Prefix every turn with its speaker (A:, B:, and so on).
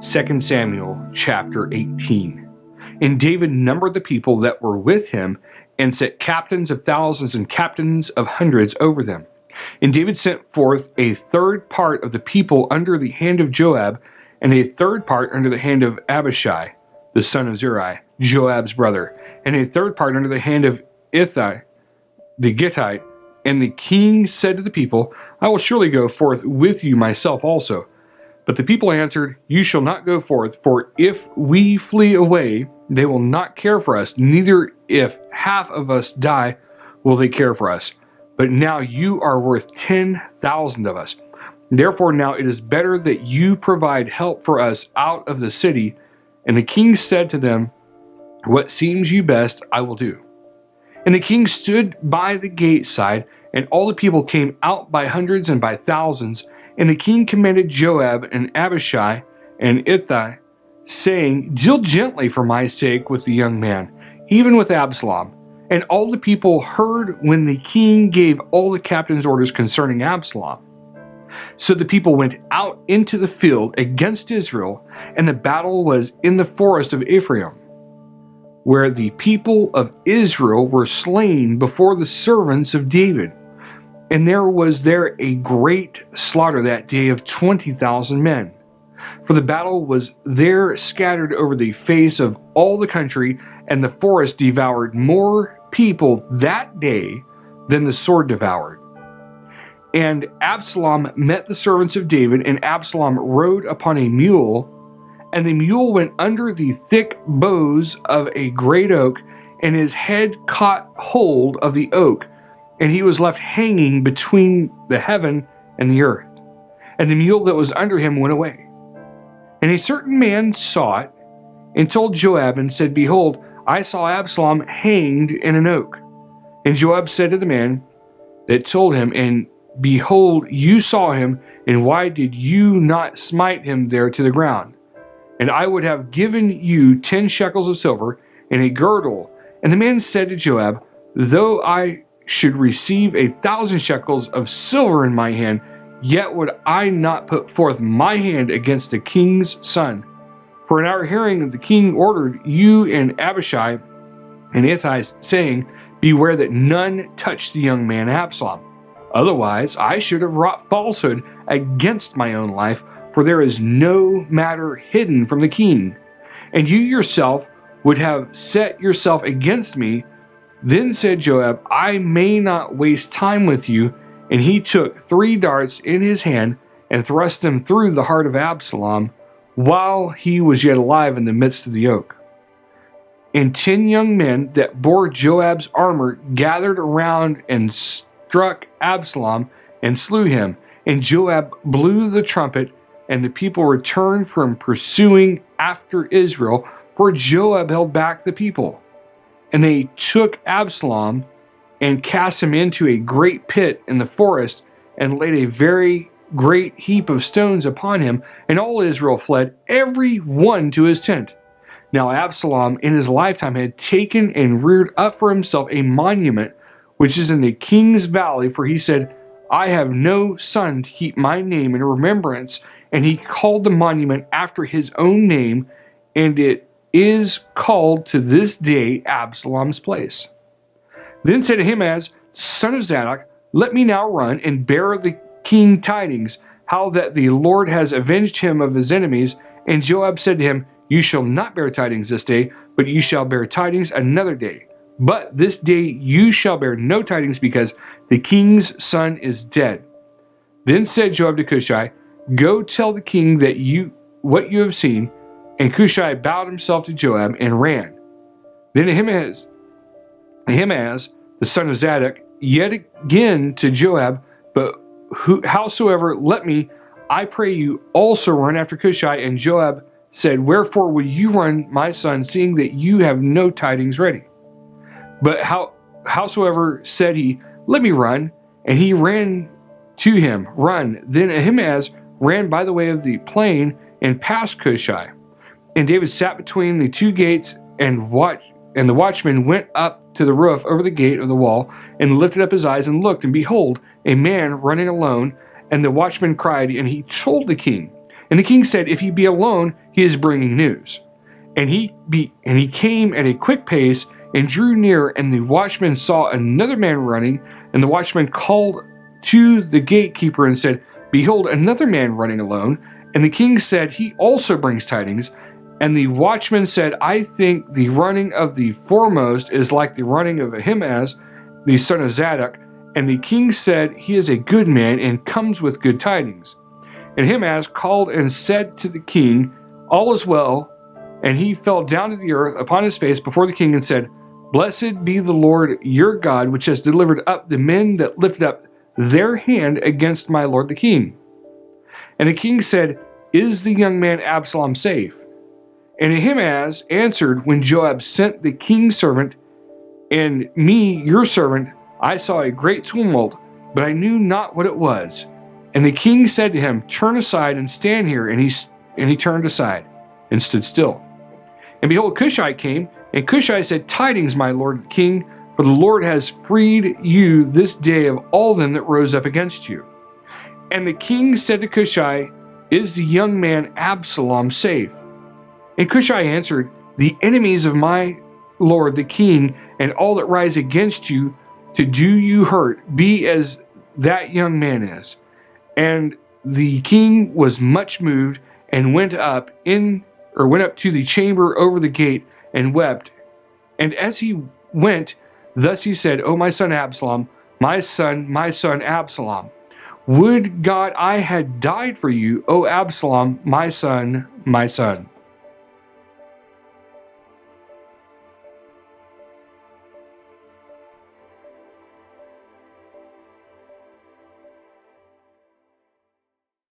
A: 2 Samuel chapter 18. And David numbered the people that were with him and set captains of thousands and captains of hundreds over them. And David sent forth a third part of the people under the hand of Joab, and a third part under the hand of Abishai, the son of Zeruiah, Joab's brother, and a third part under the hand of Ittai, the Gittite. And the king said to the people, I will surely go forth with you myself also. But the people answered, You shall not go forth, for if we flee away, they will not care for us, neither if half of us die will they care for us. But now you are worth 10,000 of us. Therefore now it is better that you provide help for us out of the city. And the king said to them, What seems you best, I will do. And the king stood by the gate side, and all the people came out by hundreds and by thousands. And the king commanded Joab and Abishai and Ittai, saying, Deal gently for my sake with the young man, even with Absalom. And all the people heard when the king gave all the captains orders concerning Absalom. So the people went out into the field against Israel, and the battle was in the forest of Ephraim, where the people of Israel were slain before the servants of David. And there was there a great slaughter that day of 20,000 men. For the battle was there scattered over the face of all the country, and the forest devoured more people that day than the sword devoured. And Absalom met the servants of David, and Absalom rode upon a mule, and the mule went under the thick boughs of a great oak, and his head caught hold of the oak, and he was left hanging between the heaven and the earth. And the mule that was under him went away. And a certain man saw it, and told Joab, and said, Behold, I saw Absalom hanged in an oak. And Joab said to the man that told him, And behold, you saw him, and why did you not smite him there to the ground? And I would have given you 10 shekels of silver, and a girdle. And the man said to Joab, Though I should receive 1,000 shekels of silver in my hand, yet would I not put forth my hand against the king's son. For in our hearing the king ordered you and Abishai and Ittai, saying, Beware that none touch the young man Absalom. Otherwise I should have wrought falsehood against my own life, for there is no matter hidden from the king. And you yourself would have set yourself against me. Then said Joab, I may not waste time with you. And he took 3 darts in his hand and thrust them through the heart of Absalom while he was yet alive in the midst of the oak. And 10 young men that bore Joab's armor gathered around and struck Absalom and slew him. And Joab blew the trumpet, and the people returned from pursuing after Israel, for Joab held back the people. And they took Absalom and cast him into a great pit in the forest, and laid a very great heap of stones upon him, and all Israel fled, every one to his tent. Now Absalom in his lifetime had taken and reared up for himself a monument, which is in the king's valley, for he said, I have no son to keep my name in remembrance, and he called the monument after his own name, and it is called to this day Absalom's place. Then said Ahimaaz, son of Zadok, Let me now run and bear the king tidings, how that the Lord has avenged him of his enemies. And Joab said to him, You shall not bear tidings this day, but you shall bear tidings another day. But this day you shall bear no tidings, because the king's son is dead. Then said Joab to Cushai, Go tell the king that what you have seen. And Cushai bowed himself to Joab and ran. Then Ahimaaz, the son of Zadok, yet again to Joab, But howsoever, let me, I pray you, also run after Cushai. And Joab said, Wherefore would you run, my son, seeing that you have no tidings ready? But howsoever, said he, Let me run. And he ran to him, Run. Then Ahimaaz ran by the way of the plain and passed Cushai. And David sat between the 2 gates, and the watchman went up to the roof over the gate of the wall, and lifted up his eyes and looked, and behold, a man running alone. And the watchman cried, and he told the king. And the king said, If he be alone, he is bringing news. And he came at a quick pace and drew near, and the watchman saw another man running, and the watchman called to the gatekeeper and said, Behold, another man running alone. And the king said, He also brings tidings. And the watchman said, I think the running of the foremost is like the running of Ahimaaz, the son of Zadok. And the king said, He is a good man and comes with good tidings. And Ahimaaz called and said to the king, All is well. And he fell down to the earth upon his face before the king and said, Blessed be the Lord your God, which has delivered up the men that lifted up their hand against my lord the king. And the king said, Is the young man Absalom safe? And Ahimaaz answered, When Joab sent the king's servant and me, your servant, I saw a great tumult, but I knew not what it was. And the king said to him, Turn aside and stand here. And he turned aside and stood still. And behold, Cushai came, and Cushai said, Tidings, my lord king, for the Lord has freed you this day of all them that rose up against you. And the king said to Cushai, Is the young man Absalom safe? And Cushai answered, The enemies of my lord the king, and all that rise against you to do you hurt, be as that young man is. And the king was much moved, and went up to the chamber over the gate, and wept. And as he went, thus he said, O my son Absalom, my son Absalom, would God I had died for you, O Absalom, my son, my son.